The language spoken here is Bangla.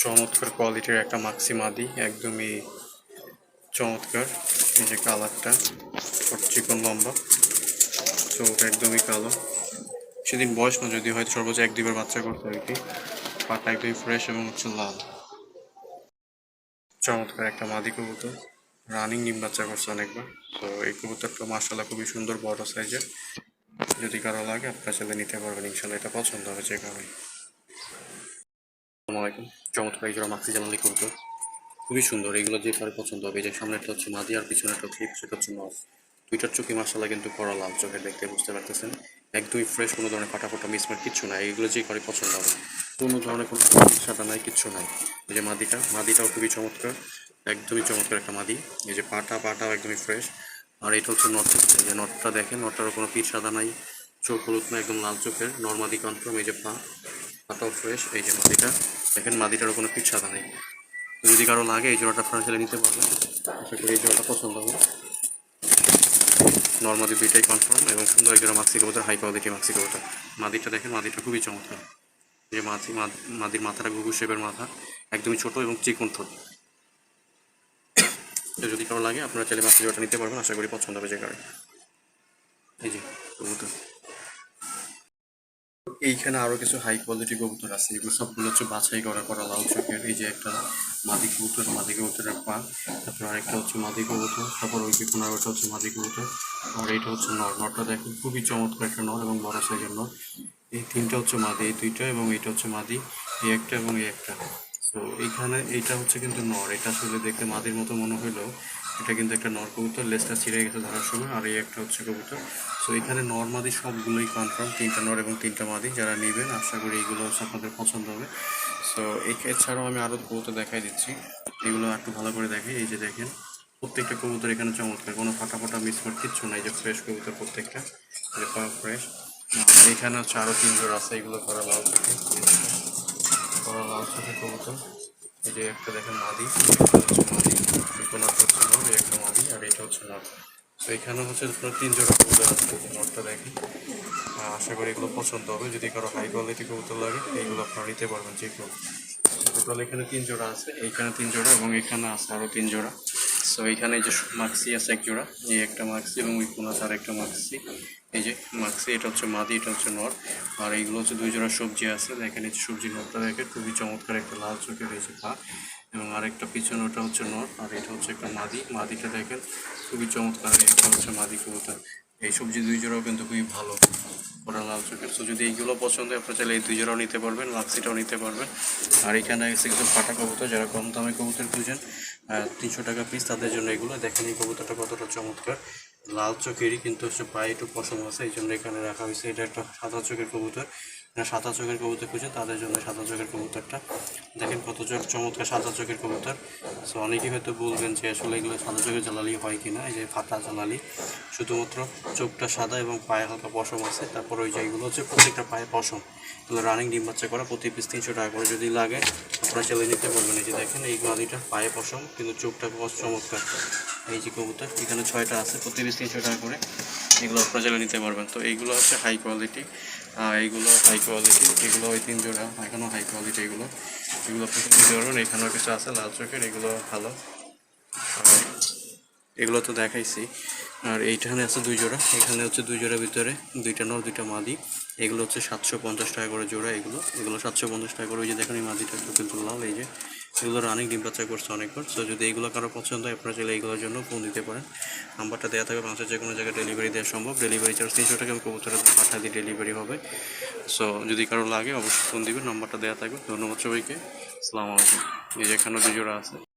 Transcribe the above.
চমৎকার কোয়ালিটির একটা মাক্সি মাদি, একদমই চমৎকার। এই যে কালারটা, চিকন লম্বা, চোখ একদমই কালো। সেদিন বয়স না, যদি হয়তো সর্বোচ্চ 1-2 বার বাচ্চা করতে আর কি। পাটা একদমই ফ্রেশ এবং হচ্ছে লাল। চমৎকার একটা মাদি কবুতর, রানিং ডিম বাচ্চা করছে অনেকবার। তো এই কবুতরটা মাশাআল্লাহ খুবই সুন্দর, বড় সাইজের। যদি কারো লাগে আপনার ছেলে নিতে পারবেন ইনশাল্লাহ, এটা পছন্দ হবে যে কারণে। আসসালামু আলাইকুম। চমৎকার এই জোড়া মাক্সি জানালি কবুতর, খুবই সুন্দর। এগুলো যে কারো পছন্দ হবে। এই যে সামনেরটা হচ্ছে মাদি আর পিছনেরটা হচ্ছে সেটা হচ্ছে নর। দুইটার চোখই মাশাআল্লাহ কিন্তু কড়া লাল চোখের, দেখতে বুঝতে পারতেছেন। একদমই ফ্রেশ, কোনো ধরনের ফাটা মিসমার কিচ্ছু নাই। এগুলো যে কারো পছন্দ হবে, কোনো ধরনের কোনো সাদা নাই, কিচ্ছু নাই। এই যে মাদিটাও খুবই চমৎকার, একদমই চমৎকার একটা মাদি। এই যে পাটাও একদমই ফ্রেশ। আর এটা হচ্ছে নটটা, এই যে নটটা দেখেন, নটটারও কোনো পিঠ সাদা নাই, চোখ হলুদ না, একদম লাল চোখের নর্মাদি কনফার্ম। এই যে পাটাও ফ্রেশ। এই যে মাদিটা দেখেন, মাদিটারও কোনো পিঠ সাদা নেই। যদি কারো লাগে এই জোড়াটা আপনারা ছেলে নিতে পারবেন। আশা করি এই জোড়াটা পছন্দ হবে। নর্মাদি দুইটাই কনফার্ম এবং সুন্দর এক জোড়া মাক্সি কবুতর, হাই কোয়ালিটি মাক্সি কবুতর। মাদিটা দেখেন, মাদিটা খুবই চমৎকার। যে মাদির মাথাটা ঘুঘু শেপের মাথা, একদমই ছোট এবং চিকন ঠোঁট। তো যদি কারো লাগে আপনারা চাইলে মাক্সি জোড়াটা নিতে পারবেন, আশা করি পছন্দ হবে যে কারণে। এই যে কবুতর, এইখানে আরো কিছু হাই কোয়ালিটি কবুতর আছে। এগুলো সবগুলো হচ্ছে বাছাই করা লাল চোখের। এই যে একটা মাদি কবুতরের পা, তারপর আরেকটা হচ্ছে মাদি কবুতর, তারপর ওই যে ওটা হচ্ছে মাদি কবুতর। আর এইটা হচ্ছে নরটা দেখেন, খুবই চমৎকার একটা নর এবং বড় সাইজের নর। এই তিনটা হচ্ছে মাদি, এই দুইটা এবং এইটা হচ্ছে মাদি, এই একটা এবং এই একটা। তো এইখানে এইটা হচ্ছে কিন্তু নর। এটা আসলে দেখতে মাদির মতো মনে হলেও এটা কিন্তু একটা নর কবুতর, লেজটা ছিঁড়ে গেছে ধরার সময়। আর এই একটা হচ্ছে কবুতর। তো এখানে নর মাদি সবগুলোই কনফার্ম, তিনটা নর এবং তিনটা মাদি। যারা নেবেন আশা করি এইগুলো হচ্ছে আপনাদের পছন্দ হবে। সো এছাড়াও আমি আরও কবুতর দেখাই দিচ্ছি, এগুলো একটু ভালো করে দেখি। এই যে দেখেন, প্রত্যেকটা কবুতর এখানে চমৎকার, কোনো ফাটা মিসমার্ক কিচ্ছু নাই। যে ফ্রেশ কবুতর প্রত্যেকটা, যে ফ্রেশ। এখানে হচ্ছে আরও 3 জোড়া আছে, এগুলো করা লাল চোখে, কবুতর। এই যে একটা দেখেন মাদি, একটা হচ্ছে মাদি, বিকোনাটা হচ্ছে নর, এই একটা মাদি আর এটা হচ্ছে নর। তো এখানে হচ্ছে আপনার 3 জোড়া কবুতর আছে। নরটা দেখি, আশা করি এগুলো পছন্দ হবে। যদি কারো হাই কোয়ালিটি কবুতর লাগে এইগুলো আপনারা নিতে পারবেন যে কেউ। টোটাল এখানে 3 জোড়া আছে, এইখানে 3 জোড়া এবং এখানে আছে আরও 3 জোড়া। সো এইখানে এই যে মাক্সি আছে 1 জোড়া, এই একটা মাক্সি এবং ওই কোনাতে আর একটা মাক্সি। এই যে মাক্সি, এটা হচ্ছে মাদি, এটা হচ্ছে নর। আর এইগুলো হচ্ছে 2 জোড়া সবজি আছে। দেখেন এই সবজি নরটা দেখে খুবই চমৎকার, একটা লাল চোখের এই যে পা এবং আরেকটা পিছনে, ওটা হচ্ছে নর। আর এটা হচ্ছে একটা মাদিটা দেখেন খুবই চমৎকার, এটা হচ্ছে মাদি কবুতর। এই সবজি 2 জোড়াও কিন্তু খুবই ভালো, ওরা লাল চোখের। তো যদি এইগুলো পছন্দ হয় আপনারা চাইলে এই 2 জোড়াও নিতে পারবেন, মাক্সিটাও নিতে পারবেন। আর এখানে এসে কিছু ফাটা কবুতর, যারা কম দামে কবুতর খুঁজেন 300 টাকা পিস, তাদের জন্য এগুলো। দেখেন এই কবুতরটা কতটা চমৎকার, লাল চোখেরই কিন্তু হচ্ছে পায়ে একটু পশম আছে, এই জন্য এখানে রাখা হয়েছে। এটা একটা সাদা চোখের কবুতর, সাদা চোখের কবুতর খুঁজে তাদের জন্য সাদা চোখের কবুতরটা দেখেন কত চমৎকার সাদা চোখের কবুতর। সো অনেকেই হয়তো বলবেন যে আসলে এগুলো সাদা চোখের জালালি হয় কিনা। এই যে ফাটা জালালি, শুধুমাত্র চোখটা সাদা এবং পায়ে হালকা পশম আছে। তারপর ওই যে এগুলো হচ্ছে প্রত্যেকটা পায়ে পশম, এগুলো রানিং ডিম বাচ্চা করা, প্রতি পিস 300 টাকা করে। যদি লাগে আপনারা চলে নিতে পারবেন। এই যে দেখেন এই মাদিটা পায়ে পশম কিন্তু চোখটা চমৎকার। এই যে কবুতর এখানে 6টা আছে, প্রতি পিস 300 টাকা করে। এগুলো আপনারা চাইলে নিতে পারবেন। তো এইগুলো হচ্ছে হাই কোয়ালিটি, এইগুলো হাই কোয়ালিটি, এগুলো ওই 3 জোড়া এখনও হাই কোয়ালিটি। এগুলো আপনি নিতে পারবেন। এখানেও কিছু আছে লাল চোখের, এগুলো ভালো। আর এগুলো তো দেখাইছি। আর এইখানে আছে 2 জোড়া, এখানে হচ্ছে 2 জোড়ার ভিতরে 2টা নর 2টা মাদি। এগুলো হচ্ছে 750 টাকা করে জোড়া। এগুলো 750 টাকা করে। ওই যে দেখেন এই মাদিটা একটু কিন্তু লাল, এই যে এগুলো রানিং ডিম বাচ্চা করছে অনেকবার। সো যদি এইগুলো কারো পছন্দ হয় আপনারা চাইলে এইগুলোর জন্য ফোন দিতে পারেন। নাম্বারটা দেওয়া থাকবে, বাংলাদেশের যে কোনো জায়গায় ডেলিভারি দেওয়া সম্ভব। ডেলিভারি চার্জ 300 টাকা, কবুতরের পাঠা দিয়ে ডেলিভারি হবে। সো যদি কারো লাগে অবশ্যই ফোন দিবেন, নাম্বারটা দেওয়া থাকবে। ধন্যবাদ সবাইকে, আসসালামু আলাইকুম। এই যে এখানেও 2 জোড়া আছে।